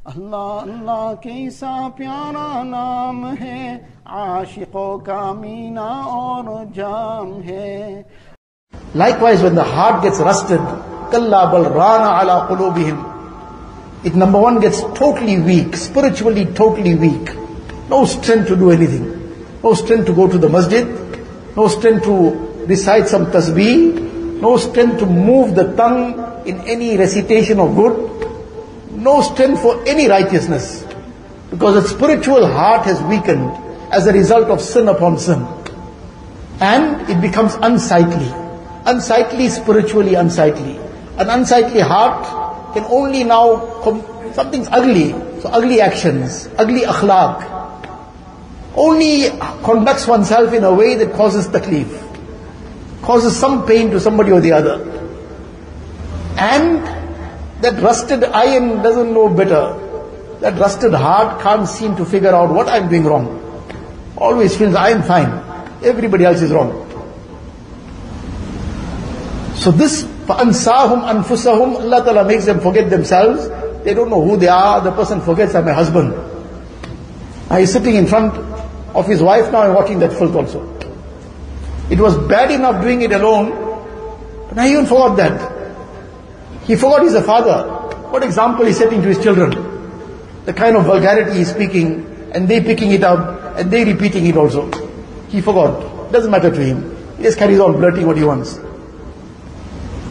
अल्लाह अल्लाह कैसा प्यारा नाम है, आशिकों का मीना और जाम है. Likewise, when the heart gets rusted, kalla bal rana ala qulubihim, it number one gets totally weak, spiritually totally weak. No strength to do anything. No strength to go to the masjid. No strength to recite some tasbih. No strength to move the tongue in any recitation of good. No strength for any righteousness. Because the spiritual heart has weakened as a result of sin upon sin. And it becomes unsightly. Unsightly, spiritually unsightly. An unsightly heart can only now, something's ugly. So ugly actions, ugly akhlaq. Only conducts oneself in a way that causes taklif. Causes some pain to somebody or the other. And that rusted iron doesn't know better. That rusted heart can't seem to figure out what I'm doing wrong. Always feels I am fine. Everybody else is wrong. So this, فَأَنْسَاهُمْ أَنفُسَهُمْ, Allah Ta'ala makes them forget themselves. They don't know who they are. The person forgets, I'm a husband. Now he's sitting in front of his wife now and watching that filth also. It was bad enough doing it alone, but now he even forgot that. He forgot he's a father. What example he's setting to his children? The kind of vulgarity he's speaking, and they picking it up, and they repeating it also. He forgot. Doesn't matter to him. He just carries on blurting what he wants.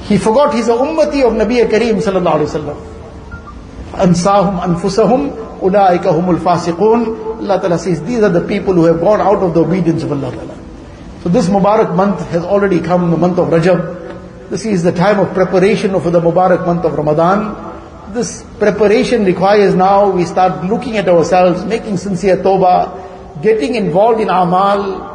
He forgot he's a ummati of Nabi Kareem sallallahu alaihi wasallam. Ansahum anfusahum ulaika humul fasiqun. Allah Ta'ala says these are the people who have gone out of the obedience of Allah Ta'ala. So this Mubarak month has already come, the month of Rajab. This is the time of preparation for the Mubarak month of Ramadan. This preparation requires now we start looking at ourselves, making sincere tawbah, getting involved in amal.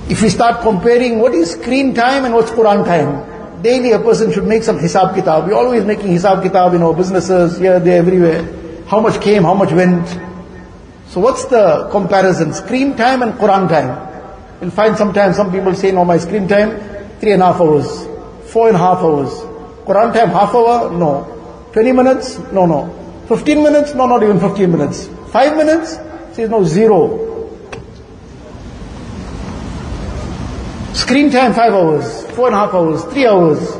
If we start comparing what is screen time and what's Quran time, daily a person should make some hisab kitab. We're always making hisab kitab in our businesses, here, there, everywhere. How much came, how much went. So what's the comparison? Screen time and Quran time. You'll find sometimes some people say, no, my screen time, 3.5 hours, 4.5 hours. Quran time, half hour? No. 20 minutes? No, no. 15 minutes? No, not even 15 minutes. 5 minutes? Says no, 0. Screen time 5 hours, 4.5 hours, 3 hours.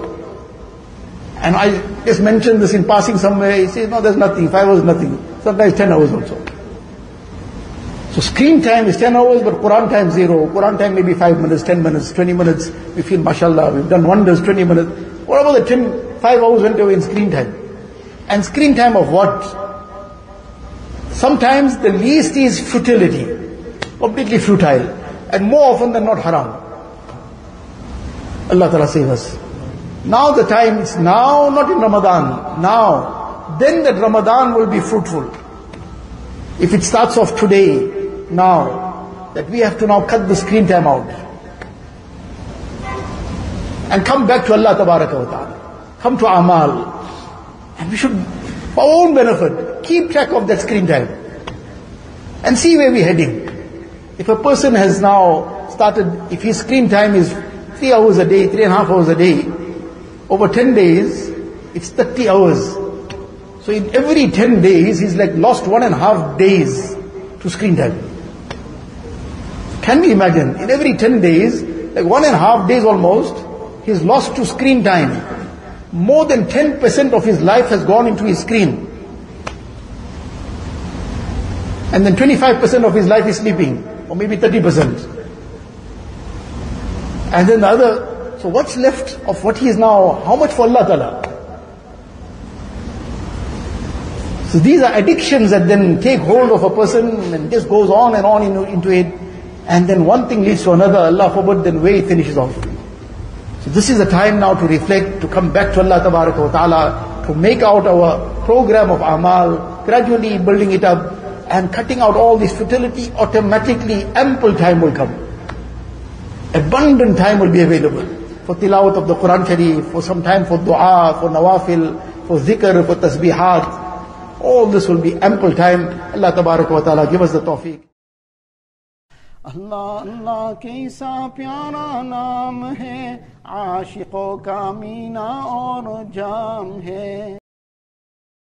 And I just mentioned this in passing somewhere. He says, no, there's nothing. 5 hours, nothing. Sometimes 10 hours also. So screen time is 10 hours, but Quran time 0. Quran time maybe 5 minutes, 10 minutes, 20 minutes. We feel, mashallah, we've done wonders, 20 minutes. What about the 5 hours went away in screen time? And screen time of what? Sometimes the least is futility. Completely futile. And more often than not haram. Allah Ta'ala save us. Now the time is now, not in Ramadan. Now. Then that Ramadan will be fruitful. If it starts off today, now, that we have to now cut the screen time out. And come back to Allah Tabaraka wa Ta'ala. Come to Amal. And we should, for our own benefit, keep track of that screen time. And see where we're heading. If a person has now started, if his screen time is 3 hours a day, 3.5 hours a day, over 10 days, it's 30 hours. So in every 10 days, he's like lost 1.5 days to screen time. Can we imagine? In every 10 days, like 1.5 days almost, he's lost to screen time. More than 10% of his life has gone into his screen. And then 25% of his life is sleeping, or maybe 30%. And then the other, so what's left of what he is now, how much for Allah Ta'ala? So these are addictions that then take hold of a person and just goes on and on into it. And then one thing leads to another, Allah forbid, then where it finishes off. So this is the time now to reflect, to come back to Allah Ta'ala, to make out our program of amal, gradually building it up and cutting out all this futility. Automatically ample time will come. Abundant time will be available for tilawat of the Quran Sharif, for some time for dua, for nawafil, for zikr, for tasbihat. All this will be ample time. Allah Ta'ala give us the tawfiq. अल्लाह अल्लाह कैसा प्यारा नाम है, आशिकों का मीना और जाम है।